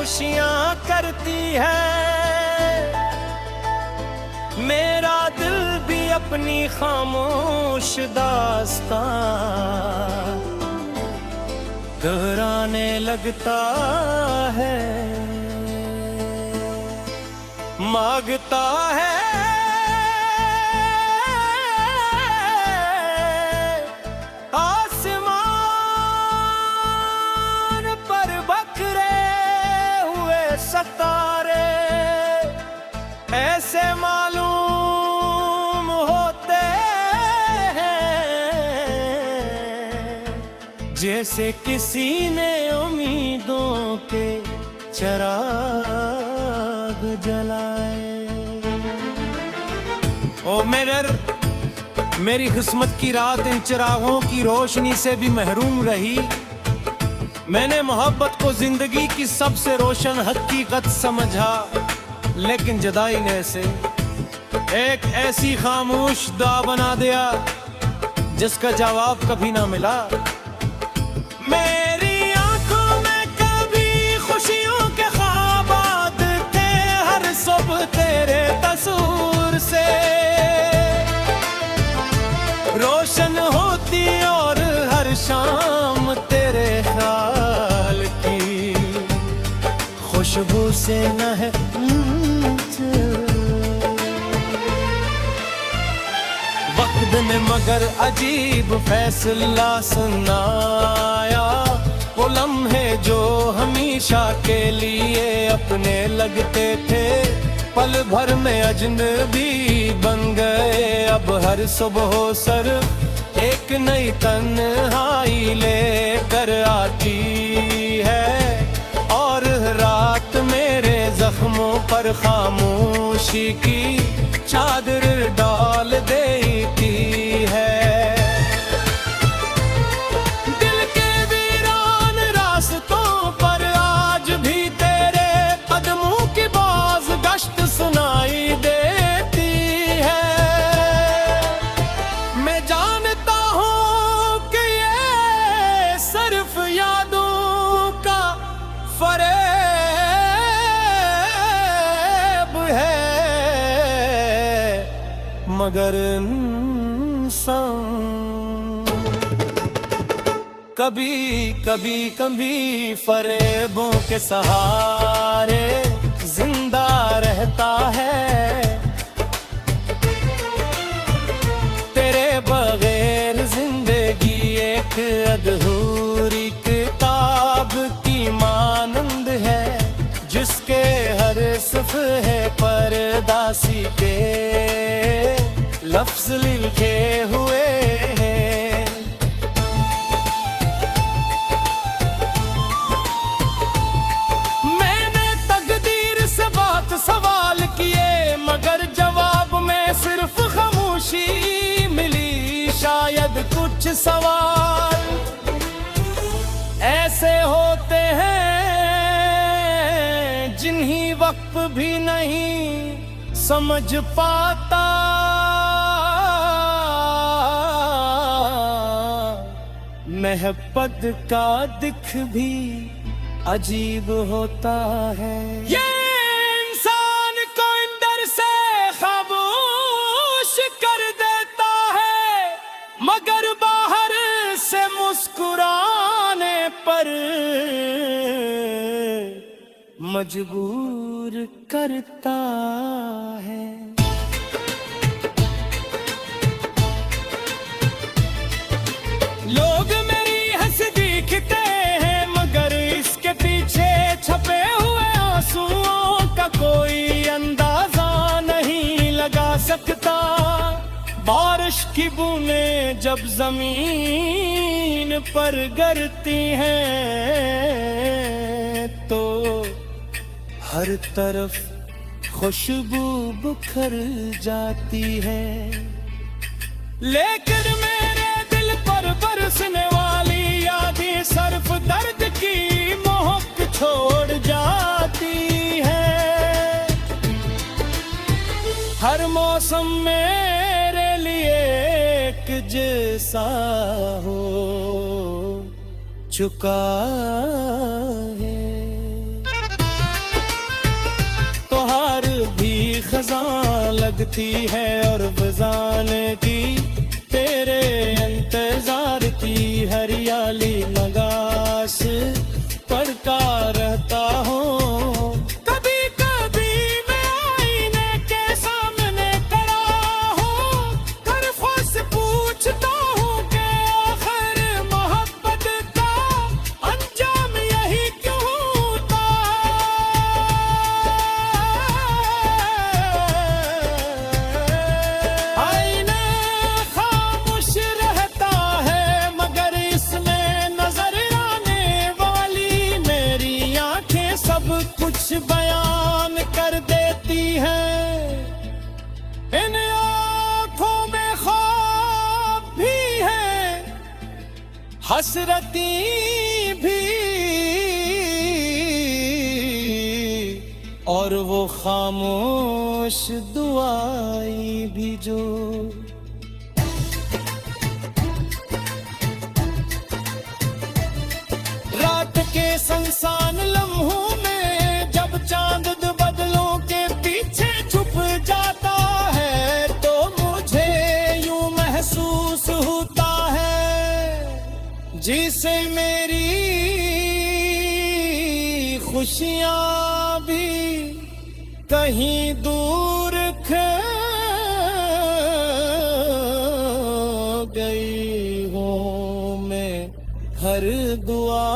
खामोशियां करती है। मेरा दिल भी अपनी खामोश दास्तां दोहराने लगता है, मांगता है आसमान पर बखरे हुए सितारे, ऐसे मालूम होते हैं जैसे किसी ने उम्मीदों के चिराग जलाए। ओ मेरी किस्मत की रात इन चिरागों की रोशनी से भी महरूम रही। मैंने मोहब्बत को जिंदगी की सबसे रोशन हकीकत समझा, लेकिन जुदाई ने से एक ऐसी खामोश दुआ बना दिया जिसका जवाब कभी ना मिला। मेरी आंखों में कभी खुशियों के ख्वाब थे, हर सुबह तेरे तस्वीर से रोशन होती और हर शाम तेरे ख्याल की खुशबू से वक्त ने मगर अजीब फैसला सुनाया। वो लम्हे जो हमेशा के लिए अपने लगते थे, पल भर में अजनबी बन गए। अब हर सुबह सर एक नई तन्हाई लेकर आती है, और रात मेरे जख्मों पर खामोशी की चादर डाल देती है। दिल के वीरान रास्तों पर आज भी तेरे कदमों की बाज गश्त सुनाई देती है। मैं जानता हूँ कि ये सिर्फ यादों का फरेब है, मगर इंसान कभी कभी कभी फरेबों के सहारे जिंदा रहता है। तेरे बगैर जिंदगी एक अधूरी किताब की मानंद है, जिसके हर सफ़े पर दासी के लफ्ज लिखे हुए हैं। मैंने तकदीर से बात सवाल किए, मगर जवाब में सिर्फ खामोशी मिली। शायद कुछ सवाल ऐसे होते हैं जिन्हीं वक्त भी नहीं समझ पाता। मोहब्बत का दिख भी अजीब होता है। ये इंसान को अंदर से खामोश कर देता है, मगर बाहर से मुस्कुराने पर मजबूर करता है। लोग मेरी हंसी दिखते हैं, मगर इसके पीछे छपे हुए आंसुओं का कोई अंदाजा नहीं लगा सकता। बारिश की बूंदें जब जमीन पर गिरती हैं तो हर तरफ खुशबू बिखर जाती है, लेकिन मेरे दिल पर बरसने वाली यादें सिर्फ दर्द की महक छोड़ जाती है। हर मौसम मेरे लिए एक जैसा हो चुका है। लगती है और बजाने की तेरे इंतजार की हरियाली नगास पढ़ता रहता हूँ। कभी कभी मैं आईने के सामने खड़ा हूँ, तरफों से पूछता हूँ कि आखिर मोहब्बत का अंजाम यही क्यों होता है। आईना खामोश रहता है मगर इसमें नजर आने वाली मेरी आंखें सब कुछ बयान कर देती हैं। इन आंखों में ख्वाब भी है, हसरती भी, और वो खामोश दुआएं भी जो। रात के संसान लम्हों में जब चांद बदलों के पीछे छुप जाता है तो मुझे यूं महसूस होता है जिसे मेरी खुशियां भी कहीं दूर खो गई हूँ मैं हर दुआ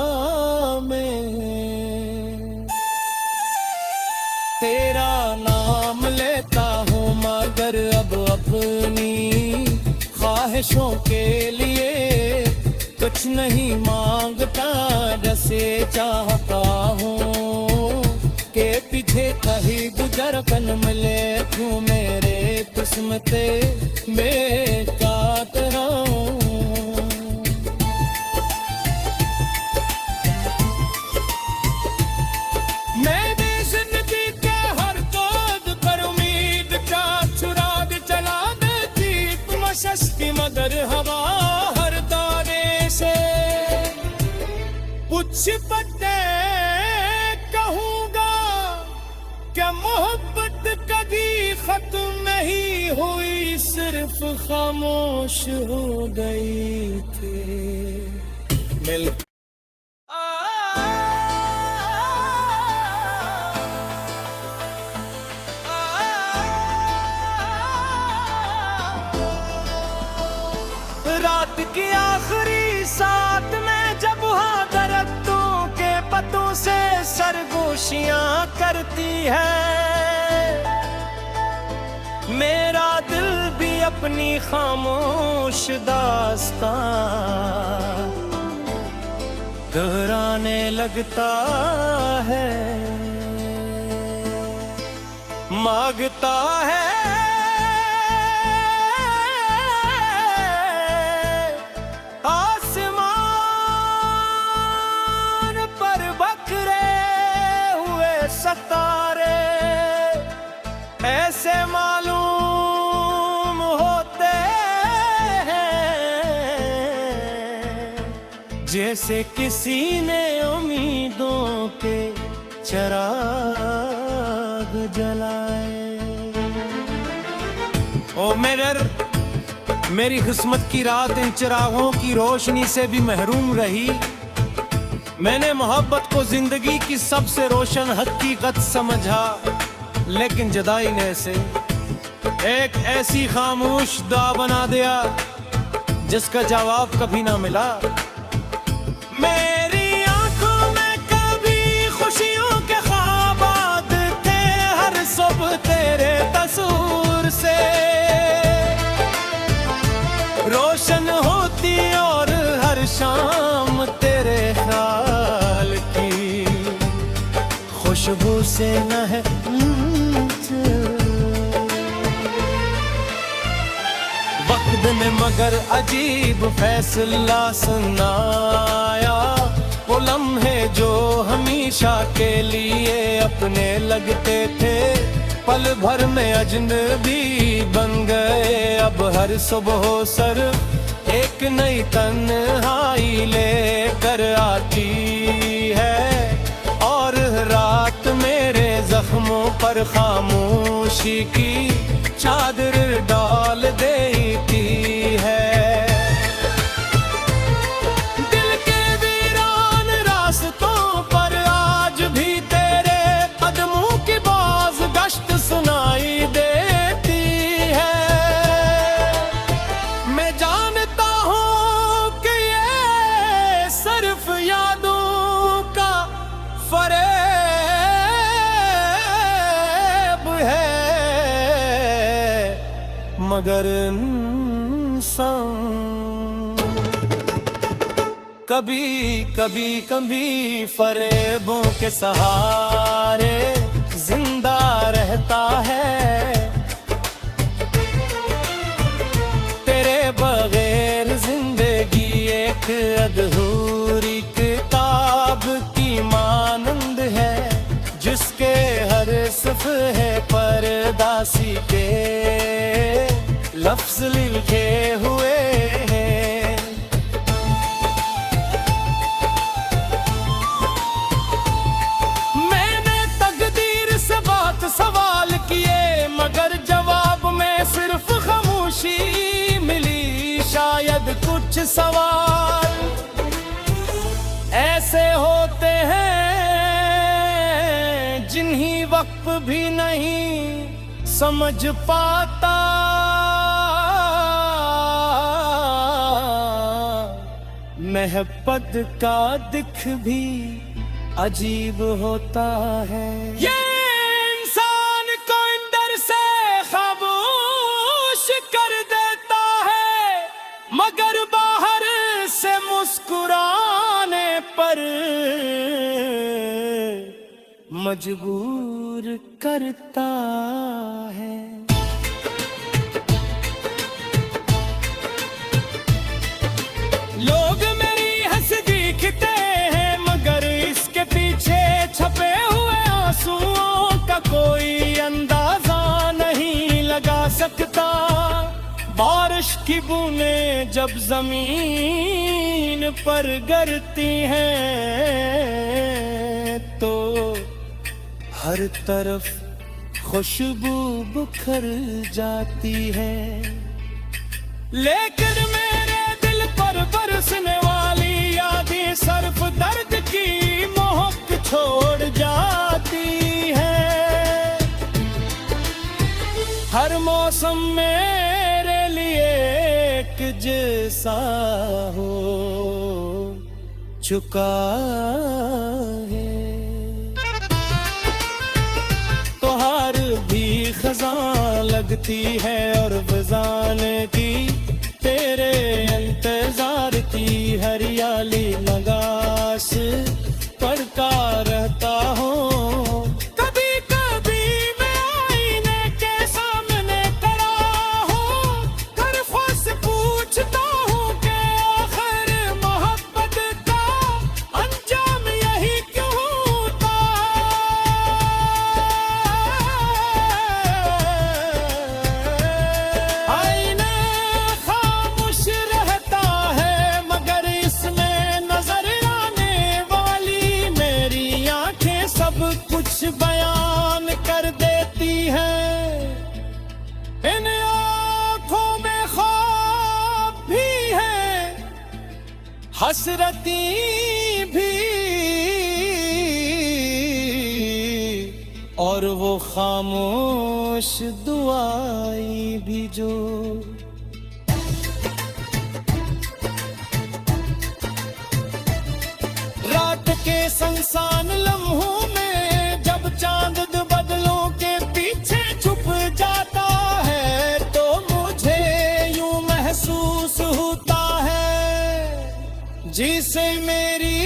में। तेरा नाम लेता हूँ मगर अब अपनी ख्वाहिशों के लिए कुछ नहीं मांगता, जैसे चाहता हूँ के पीछे कहीं गुजर कन मिले तू मेरे किस्मते में काट रहा हूँ। मैंने जिंदगी के हर कद पर उम्मीद का चुराग चला देती तुम सस्ती मगर हवा हर तारे से कुछ पते कहूँगा क्या मोहब्बत कभी खत्म नहीं हुई, सिर्फ खामोश हो गई थी मिल। रात की आखिरी साथ में जब वहाँ दरख्तों के पत्तों से सरगोशियां करती है, मेरा दिल भी अपनी खामोश दास्तां दोहराने लगता है, मांगता है सितारे ऐसे मालूम होते हैं जैसे किसी ने उम्मीदों के चिराग जलाए। ओ मेरी किस्मत की रात इन चिरागों की रोशनी से भी महरूम रही। मैंने मोहब्बत को जिंदगी की सबसे रोशन हकीकत समझा, लेकिन जुदाई ने से एक ऐसी खामोश दुआ बना दिया जिसका जवाब कभी ना मिला। मेरी आंखों में कभी खुशियों के ख्वाब थे, हर सुबह तेरे तस्वीर से रोशन होती और हर शाम तेरे ख्याल की खुशबू से न है वक्त ने मगर अजीब फैसला सुनाया। वो लम्हे जो हमेशा के लिए अपने लगते थे पल भर में अजनबी बन गए। अब हर सुबह सर एक नई तन्हाई लेकर आती है और रात मेरे जख्मों पर खामोशी की चादर डाल देती है। दिल के वीरान रास्तों पर आज भी तेरे कदमों की बाज गश्त सुनाई देती है। मैं जानता हूँ कि ये सिर्फ यादों का फरेब है, मगर इंसान कभी फरेबों के सहारे जिंदा रहता है। तेरे बगैर जिंदगी एक अधूरी किताब की मानंद है, जिसके हर सफ़े पर दासी के लफ्ज़ लिखे हुए हैं। मैंने तकदीर से बात सवाल किए, मगर जवाब में सिर्फ खामोशी मिली। शायद कुछ सवाल ऐसे होते हैं जिन्हीं वक्त भी नहीं समझ पाता। महब्बत का दिख भी अजीब होता है। ये इंसान को अंदर से खामोश कर देता है, मगर बाहर से मुस्कुराने पर मजबूर करता है। लोग मेरी हंसी दिखते हैं, मगर इसके पीछे छपे हुए आंसुओं का कोई अंदाजा नहीं लगा सकता। बारिश की बूंदें जब जमीन पर गिरती हैं तो हर तरफ खुशबू बिखर जाती है। लेकिन मेरे दिल पर बरसने वाली यादें सिर्फ दर्द की महक छोड़ जाती है। हर मौसम मेरे लिए एक जैसा हो चुका है। खज़ां लगती है और फ़ज़ाने की तेरे इंतज़ार की हरियाली नगाश पढ़ता रहता हूँ। कभी कभी मैं आईने के सामने खड़ा हूँ, हर ख्वाब से पूछता हूँ कि आखिर मोहब्बत का अंजाम यही क्यों होता। कुछ बयान कर देती है। इन आँखों में ख्वाब भी है, हसरती भी, और वो खामोश दुआएं भी जो रात के संसान लम्हों में जब चांद बदलों के पीछे छुप जाता है तो मुझे यूं महसूस होता है जिसे मेरी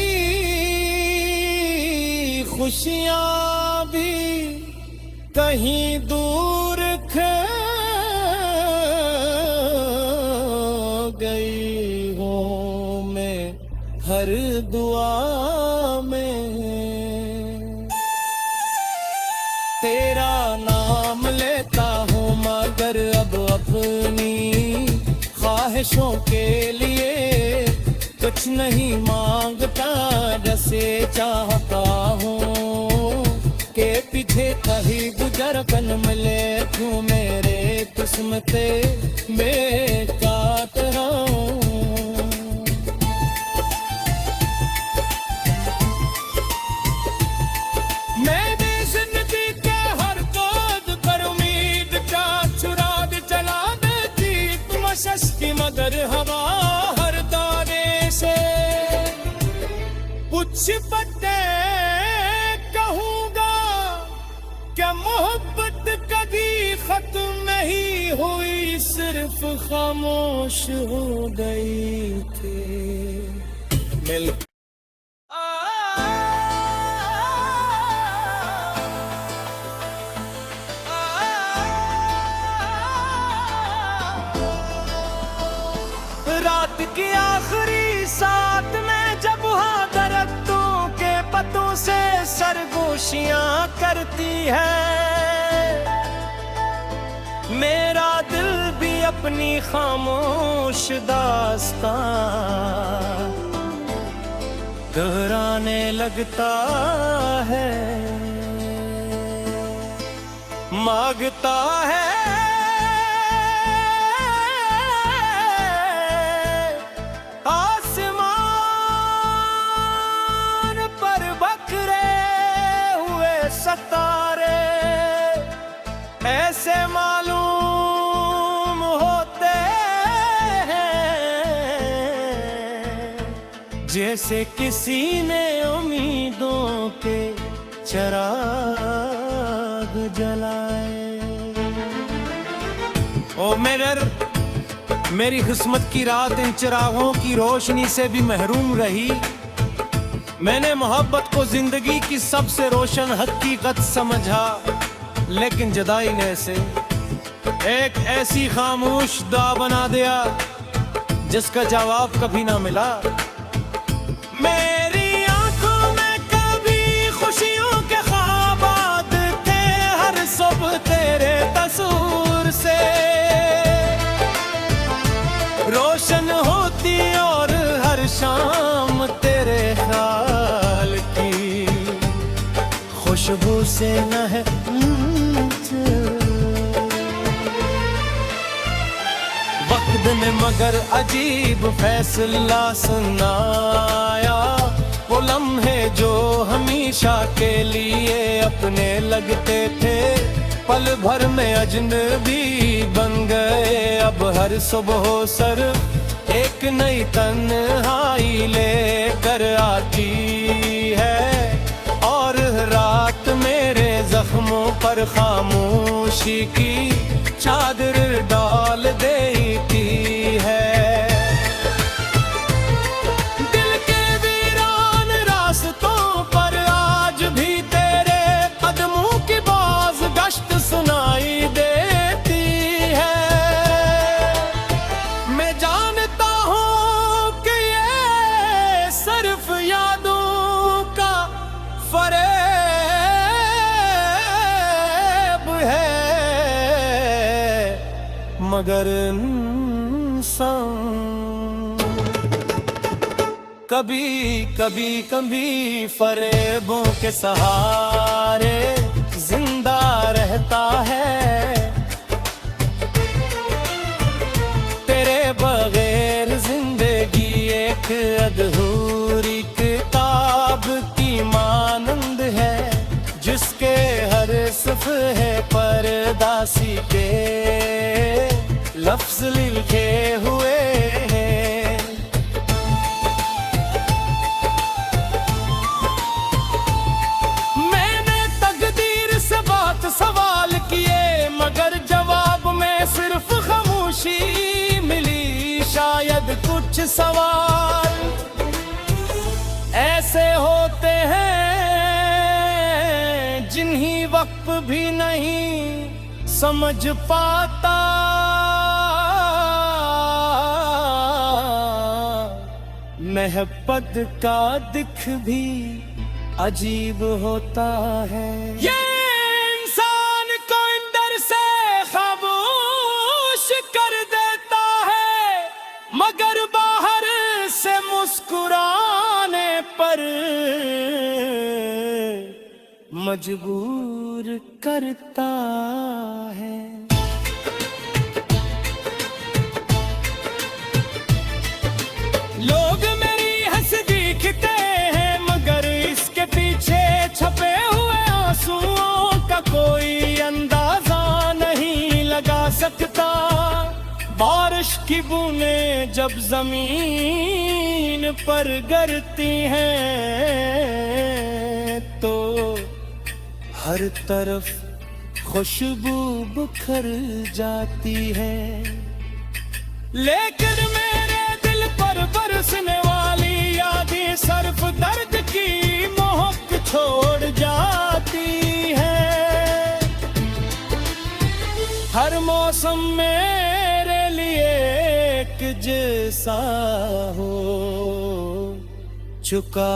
खुशियां भी कहीं दूर खो गई हूँ मैं हर दुआ में। तेरा नाम लेता हूँ मगर अब अपनी ख्वाहिशों के लिए कुछ नहीं मांगता, जैसे चाहता हूँ के पीछे कहीं गुजर कन मिले तू मेरे। किस्मतें मैं काट रहा हूँ। मैंने जिंदगी के हर कद पर उम्मीद का चुरा दे चला देती तुमशश की मगर हवा हर दाने से कुछ पत्ते कहूँगा क्या मोहब्बत कभी खत्म नहीं हुई सिर्फ खामोश हो गई थी मिल रात की आखिरी साथ में जब वहाँ दरख्तों के पत्तों से सरगोशियां करती है मेरा दिल भी अपनी खामोश दास्तां दोहराने लगता है मांगता है सतारे ऐसे मालूम होते हैं जैसे किसी ने उम्मीदों के चिराग जलाए। ओ मिरर मेरी किस्मत की रात इन चिरागों की रोशनी से भी महरूम रही। मैंने मोहब्बत को जिंदगी की सबसे रोशन हकीकत समझा लेकिन जुदाई ने से एक ऐसी खामोश दुआ बना दिया जिसका जवाब कभी ना मिला। मेरी आंखों में कभी खुशियों के ख्वाब आते हर सुबह तेरे तस्वीर से रोशन होती और हर शाम तेरे ख्याल की खुशबू से न है वक्त में मगर अजीब फैसला सुनाया वो लम्हे जो हमेशा के लिए अपने लगते थे पल भर में अजनबी बन गए। अब हर सुबह सर एक नई तन्हाई लेकर आती है और रात मेरे जख्मों पर खामोशी की चादर डाल देती है। दिल के वीरान रास्तों पर आज भी तेरे कदमों की बाज गश्त सुनाई देती है। मैं जानता हूँ कि ये सिर्फ यादों का फरेब है मगर इंसान कभी कभी कभी फरेबों के सहारे जिंदा रहता है। तेरे बगैर जिंदगी एक अधूरी किताब की मानंद है जिसके हर सफ़हे पर दासी के लफ्ज लिखे हुए हैं। मैंने तकदीर से बात सवाल किए मगर जवाब में सिर्फ खामोशी मिली। शायद कुछ सवाल ऐसे होते हैं जिन्हीं वक्त भी नहीं समझ पाता। मोहब्बत का दिख भी अजीब होता है। ये इंसान को अंदर से खामोश कर देता है मगर बाहर से मुस्कुराने पर मजबूर करता है। बारिश की बूंदें जब जमीन पर गिरती हैं तो हर तरफ खुशबू बिखर जाती है। लेकिन मेरे दिल पर बरसने वाली यादें सिर्फ दर्द की महक छोड़ जाती है। हर मौसम मेरे लिए एक जैसा हो चुका